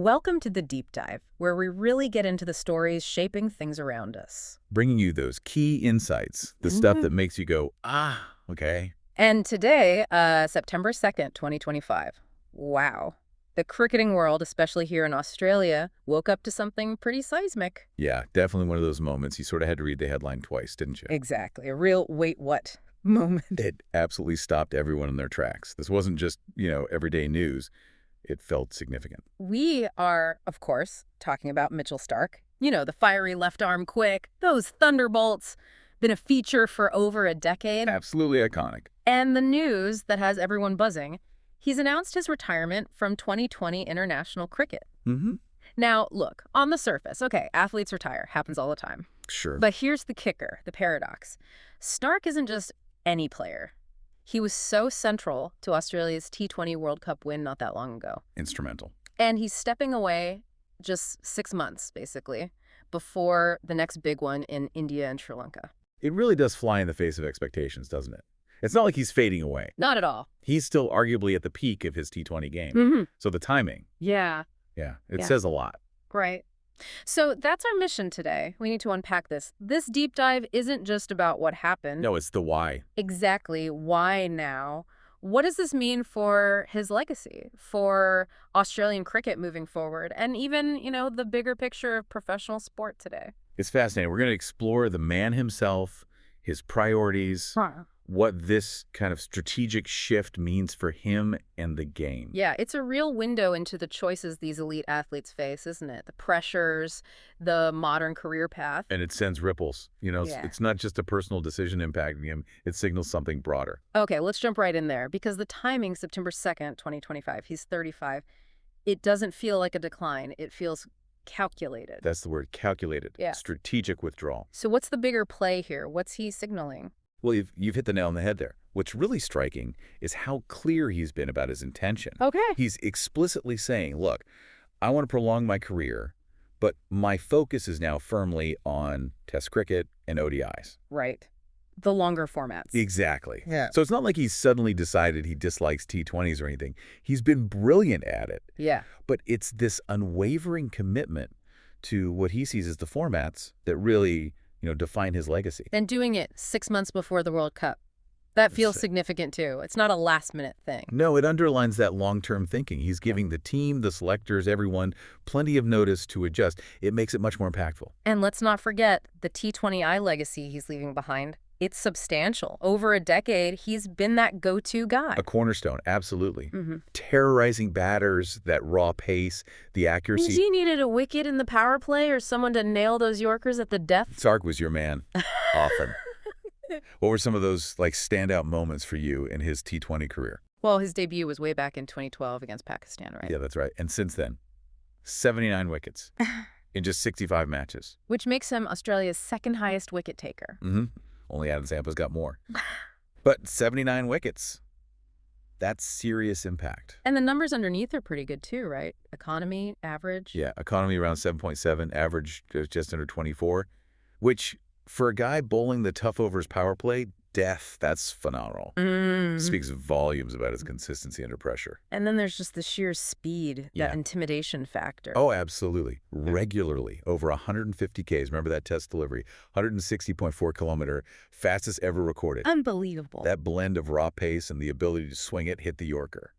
Welcome to the Deep Dive, where we really get into the stories shaping things around us. Bringing you those key insights, the stuff that makes you go, okay. And today, September 2nd, 2025. Wow. The cricketing world, especially here in Australia, woke up to something pretty seismic. Yeah, definitely one of those moments. You sort of had to read the headline twice, didn't you? Exactly. A real wait what moment. It absolutely stopped everyone in their tracks. This wasn't just, everyday news. It felt significant. We are, of course, talking about Mitchell Starc. You know, the fiery left arm quick, those thunderbolts, been a feature for over a decade. Absolutely iconic. And the news that has everyone buzzing, he's announced his retirement from 2020 international cricket. Mm-hmm. Now, look, on the surface, okay, athletes retire, happens all the time. Sure. But here's the kicker, the paradox. Starc isn't just any player. He was so central to Australia's T20 World Cup win not that long ago. Instrumental. And he's stepping away just 6 months, basically, before the next big one in India and Sri Lanka. It really does fly in the face of expectations, doesn't it? It's not like he's fading away. Not at all. He's still arguably at the peak of his T20 game. Mm-hmm. So the timing, Yeah. it says a lot. Right. So that's our mission today. We need to unpack this. This deep dive isn't just about what happened. No, it's the why. Exactly. Why now? What does this mean for his legacy, for Australian cricket moving forward, and even, the bigger picture of professional sport today? It's fascinating. We're going to explore the man himself, his priorities, what this kind of strategic shift means for him and the game. Yeah, it's a real window into the choices these elite athletes face, isn't it? The pressures, the modern career path. And it sends ripples. Yeah. It's not just a personal decision impacting him. It signals something broader. Okay, let's jump right in there, because the timing, September 2nd, 2025, he's 35, it doesn't feel like a decline. It feels calculated. That's the word, calculated. Yeah. Strategic withdrawal. So what's the bigger play here? What's he signaling? Well, you've hit the nail on the head there. What's really striking is how clear he's been about his intention. Okay. He's explicitly saying, look, I want to prolong my career, but my focus is now firmly on Test cricket and ODIs. Right. The longer formats. Exactly. Yeah. So it's not like he's suddenly decided he dislikes T20s or anything. He's been brilliant at it. Yeah. But it's this unwavering commitment to what he sees as the formats that really, define his legacy. And doing it 6 months before the World Cup. That feels significant, too. It's not a last-minute thing. No, it underlines that long-term thinking. He's giving the team, the selectors, everyone, plenty of notice to adjust. It makes it much more impactful. And let's not forget the T20I legacy he's leaving behind. It's substantial. Over a decade, he's been that go-to guy. A cornerstone, absolutely. Mm-hmm. Terrorizing batters, that raw pace, the accuracy. He needed a wicket in the power play or someone to nail those Yorkers at the death. Starc was your man, often. What were some of those standout moments for you in his T20 career? Well, his debut was way back in 2012 against Pakistan, right? Yeah, that's right. And since then, 79 wickets in just 65 matches. Which makes him Australia's second highest wicket taker. Mm-hmm. Only Adam Zampa's got more. But 79 wickets. That's serious impact. And the numbers underneath are pretty good too, right? Economy, average. Yeah, economy around 7.7, average just under 24, which for a guy bowling the tough overs power play, that's phenomenal. Speaks volumes about his consistency under pressure. And then there's just the sheer speed, that intimidation factor. Oh, absolutely. Regularly, over 150 Ks. Remember that test delivery? 160.4 kilometer, fastest ever recorded. Unbelievable. That blend of raw pace and the ability to swing it, hit the Yorker.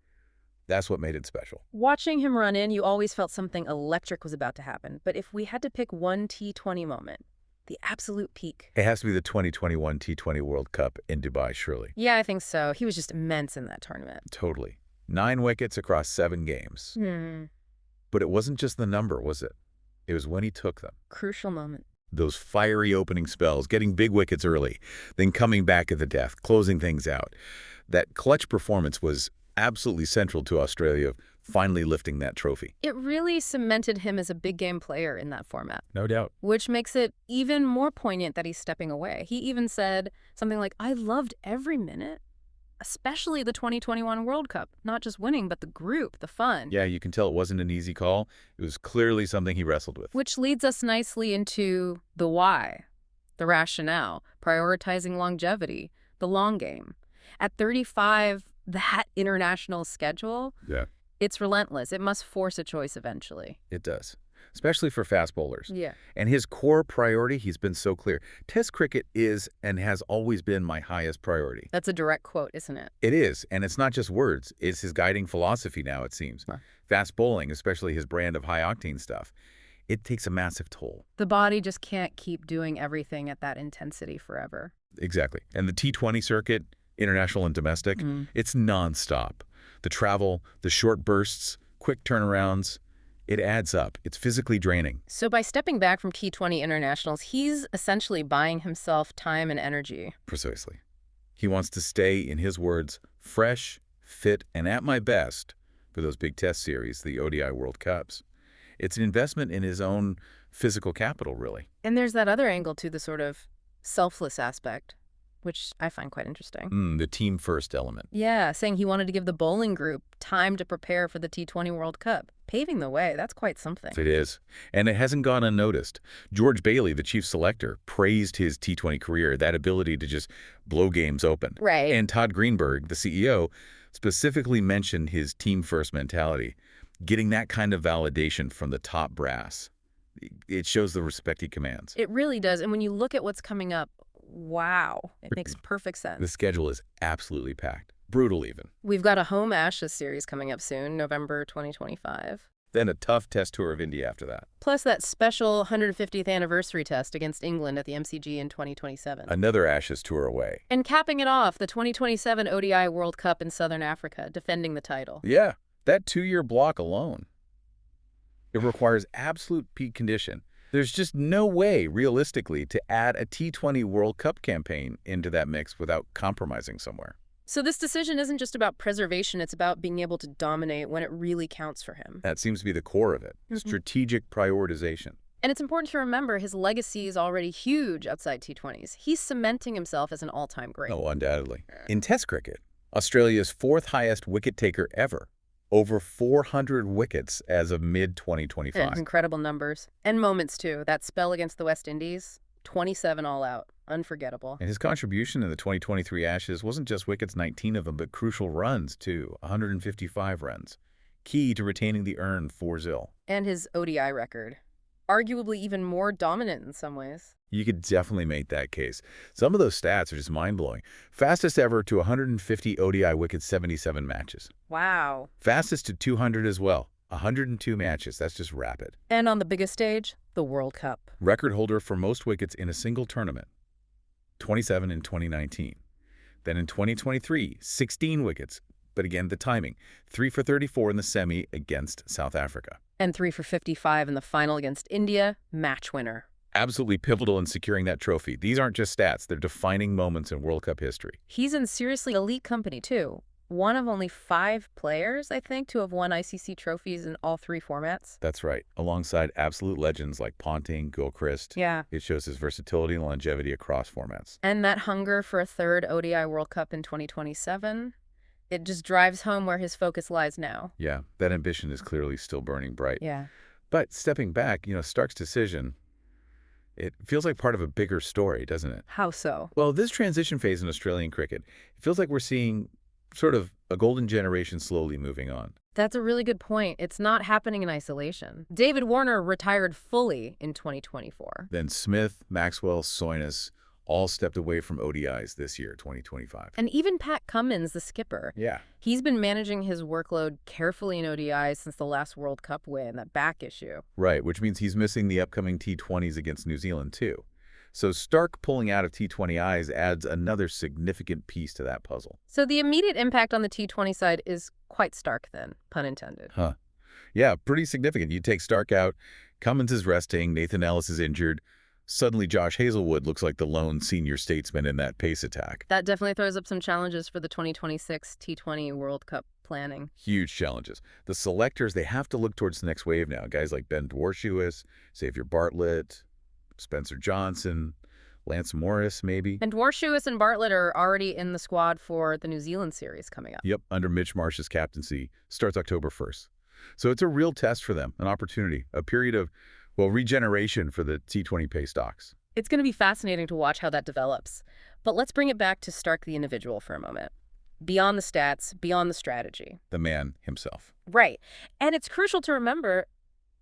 That's what made it special. Watching him run in, you always felt something electric was about to happen. But if we had to pick one T20 moment, the absolute peak. It has to be the 2021 T20 World Cup in Dubai, surely. Yeah, I think so. He was just immense in that tournament. Totally. 9 wickets across 7 games. But it wasn't just the number, was it? It was when he took them. Crucial moment. Those fiery opening spells, getting big wickets early, then coming back at the death, closing things out. That clutch performance was absolutely central to Australia finally lifting that trophy. It really cemented him as a big game player in that format. No doubt. Which makes it even more poignant that he's stepping away. He even said something like, I loved every minute, especially the 2021 World Cup. Not just winning, but the group, the fun. Yeah, you can tell it wasn't an easy call. It was clearly something he wrestled with. Which leads us nicely into the why, the rationale, prioritizing longevity, the long game. At 35, that international schedule, It's relentless. It must force a choice eventually. It does, especially for fast bowlers. Yeah. And his core priority, he's been so clear. Test cricket is and has always been my highest priority. That's a direct quote, isn't it? It is, and it's not just words. It's his guiding philosophy now, it seems. Huh. Fast bowling, especially his brand of high-octane stuff, it takes a massive toll. The body just can't keep doing everything at that intensity forever. Exactly. And the T20 circuit, international and domestic, it's nonstop. The travel, the short bursts, quick turnarounds, it adds up. It's physically draining. So by stepping back from T20 Internationals, he's essentially buying himself time and energy. Precisely. He wants to stay, in his words, fresh, fit, and at my best for those big test series, the ODI World Cups. It's an investment in his own physical capital, really. And there's that other angle to the sort of selfless aspect, which I find quite interesting. The team first element. Yeah, saying he wanted to give the bowling group time to prepare for the T20 World Cup. Paving the way, that's quite something. It is. And it hasn't gone unnoticed. George Bailey, the chief selector, praised his T20 career, that ability to just blow games open. Right. And Todd Greenberg, the CEO, specifically mentioned his team first mentality. Getting that kind of validation from the top brass, it shows the respect he commands. It really does. And when you look at what's coming up, wow, it makes perfect sense. The schedule is absolutely packed. Brutal even. We've got a home Ashes series coming up soon, November 2025. Then a tough test tour of India after that. Plus that special 150th anniversary test against England at the MCG in 2027. Another Ashes tour away. And capping it off, the 2027 ODI World Cup in Southern Africa, defending the title. Yeah, that 2-year block alone. It requires absolute peak condition. There's just no way, realistically, to add a T20 World Cup campaign into that mix without compromising somewhere. So this decision isn't just about preservation, it's about being able to dominate when it really counts for him. That seems to be the core of it. Strategic prioritization. And it's important to remember his legacy is already huge outside T20s. He's cementing himself as an all-time great. Oh, undoubtedly. In Test cricket, Australia's 4th highest wicket taker ever. Over 400 wickets as of mid-2025. Incredible numbers. And moments, too. That spell against the West Indies, 27 all out. Unforgettable. And his contribution in the 2023 Ashes wasn't just wickets, 19 of them, but crucial runs, too. 155 runs. Key to retaining the earned 4-0. And his ODI record. Arguably even more dominant in some ways. You could definitely make that case. Some of those stats are just mind-blowing. Fastest ever to 150 ODI wickets, 77 matches. Wow. Fastest to 200 as well. 102 matches. That's just rapid. And on the biggest stage, the World Cup. Record holder for most wickets in a single tournament. 27 in 2019. Then in 2023, 16 wickets. But again, the timing. 3 for 34 in the semi against South Africa. And 3 for 55 in the final against India, match winner. Absolutely pivotal in securing that trophy. These aren't just stats. They're defining moments in World Cup history. He's in seriously elite company, too. One of only 5 players, I think, to have won ICC trophies in all 3 formats. That's right. Alongside absolute legends like Ponting, Gilchrist. Yeah. It shows his versatility and longevity across formats. And that hunger for a 3rd ODI World Cup in 2027, it just drives home where his focus lies now. Yeah, that ambition is clearly still burning bright. Yeah. But stepping back, Starc's decision, it feels like part of a bigger story, doesn't it? How so? Well, this transition phase in Australian cricket, it feels like we're seeing sort of a golden generation slowly moving on. That's a really good point. It's not happening in isolation. David Warner retired fully in 2024. Then Smith, Maxwell, Soinus all stepped away from ODIs this year, 2025. And even Pat Cummins, the skipper. Yeah. He's been managing his workload carefully in ODIs since the last World Cup win, that back issue. Right, which means he's missing the upcoming T20s against New Zealand, too. So Starc pulling out of T20Is adds another significant piece to that puzzle. So the immediate impact on the T20 side is quite stark then, pun intended. Huh. Yeah, pretty significant. You take Starc out, Cummins is resting, Nathan Ellis is injured. Suddenly Josh Hazelwood looks like the lone senior statesman in that pace attack. That definitely throws up some challenges for the 2026 T20 World Cup planning. Huge challenges. The selectors, they have to look towards the next wave now. Guys like Ben Dwarshuis, Xavier Bartlett, Spencer Johnson, Lance Morris, maybe. And Dwarshuis and Bartlett are already in the squad for the New Zealand series coming up. Yep, under Mitch Marsh's captaincy. Starts October 1st. So it's a real test for them, an opportunity, a period of, well, regeneration for the T20 pay stocks. It's going to be fascinating to watch how that develops. But let's bring it back to Starc the individual for a moment. Beyond the stats, beyond the strategy. The man himself. Right. And it's crucial to remember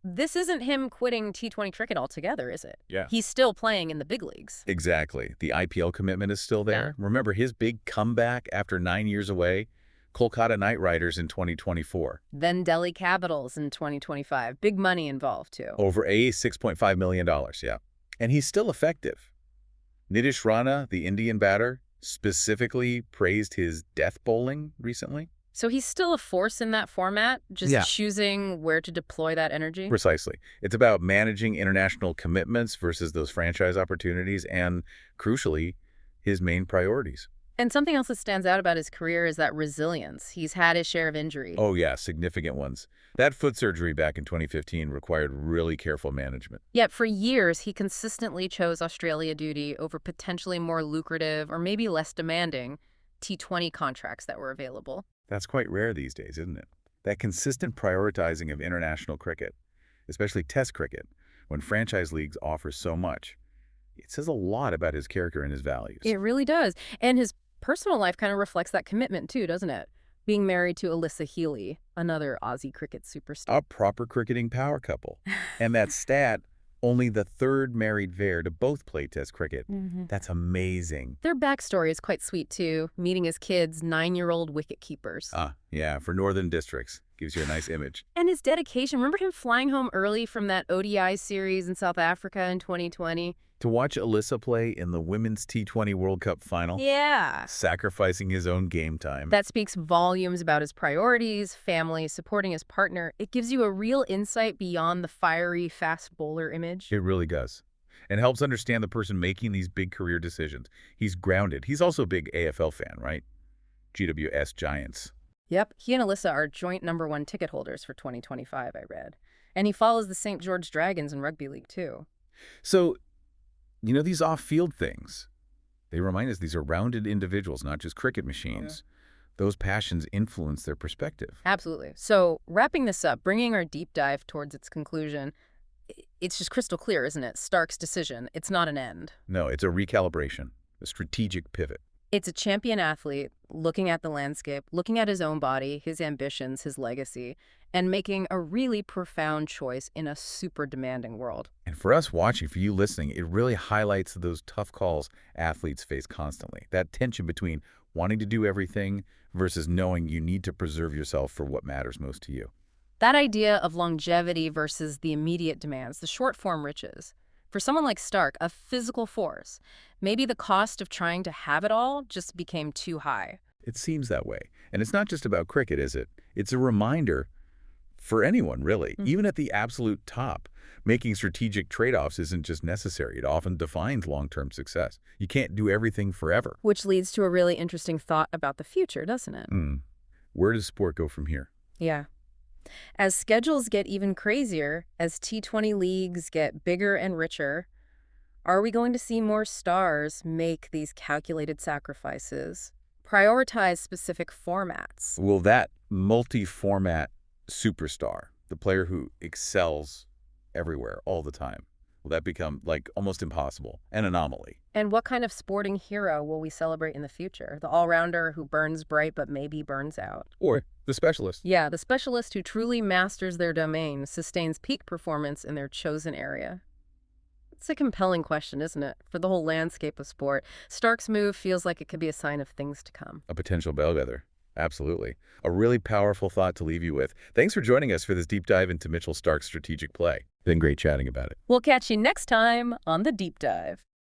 this isn't him quitting T20 cricket altogether, is it? Yeah. He's still playing in the big leagues. Exactly. The IPL commitment is still Yeah. there. Remember his big comeback after 9 years away? Kolkata Knight Riders in 2024. Then Delhi Capitals in 2025. Big money involved, too. Over $6.5 million, yeah. And he's still effective. Nitish Rana, the Indian batter, specifically praised his death bowling recently. So he's still a force in that format, just Yeah. choosing where to deploy that energy? Precisely. It's about managing international commitments versus those franchise opportunities and, crucially, his main priorities. And something else that stands out about his career is that resilience. He's had his share of injury. Oh, yeah, significant ones. That foot surgery back in 2015 required really careful management. Yet for years, he consistently chose Australia duty over potentially more lucrative or maybe less demanding T20 contracts that were available. That's quite rare these days, isn't it? That consistent prioritizing of international cricket, especially Test cricket, when franchise leagues offer so much. It says a lot about his character and his values. It really does. And his personal life kind of reflects that commitment too, doesn't it? Being married to Alyssa Healy, another Aussie cricket superstar. A proper cricketing power couple. And that stat, only the third married pair to both play Test cricket. That's amazing. Their backstory is quite sweet too, meeting his kids, 9-year-old wicket keepers. Yeah, for Northern Districts. Gives you a nice image. And his dedication. Remember him flying home early from that ODI series in South Africa in 2020? To watch Alyssa play in the Women's T20 World Cup final. Yeah. Sacrificing his own game time. That speaks volumes about his priorities, family, supporting his partner. It gives you a real insight beyond the fiery, fast bowler image. It really does. And helps understand the person making these big career decisions. He's grounded. He's also a big AFL fan, right? GWS Giants. Yep, he and Alyssa are joint #1 ticket holders for 2025, I read. And he follows the St. George Dragons in rugby league, too. So, you know, these off-field things, they remind us these are rounded individuals, not just cricket machines. Those passions influence their perspective. Absolutely. So, wrapping this up, bringing our deep dive towards its conclusion, it's just crystal clear, isn't it? Starc's decision. It's not an end. No, it's a recalibration, a strategic pivot. It's a champion athlete looking at the landscape, looking at his own body, his ambitions, his legacy, and making a really profound choice in a super demanding world. And for us watching, for you listening, it really highlights those tough calls athletes face constantly. That tension between wanting to do everything versus knowing you need to preserve yourself for what matters most to you. That idea of longevity versus the immediate demands, the short-form riches. For someone like Starc, a physical force, maybe the cost of trying to have it all just became too high. It seems that way. And it's not just about cricket, is it? It's a reminder for anyone, really, even at the absolute top. Making strategic trade-offs isn't just necessary. It often defines long-term success. You can't do everything forever. Which leads to a really interesting thought about the future, doesn't it? Where does sport go from here? Yeah. As schedules get even crazier, as T20 leagues get bigger and richer, are we going to see more stars make these calculated sacrifices, prioritize specific formats? Will that multi-format superstar, the player who excels everywhere all the time, will that become like almost impossible, an anomaly? And what kind of sporting hero will we celebrate in the future? The all-rounder who burns bright but maybe burns out? Or the specialist? Yeah, the specialist who truly masters their domain, sustains peak performance in their chosen area. It's a compelling question, isn't it? For the whole landscape of sport, Starc's move feels like it could be a sign of things to come. A potential bellwether. Absolutely. A really powerful thought to leave you with. Thanks for joining us for this deep dive into Mitchell Starc's strategic play. Been great chatting about it. We'll catch you next time on The Deep Dive.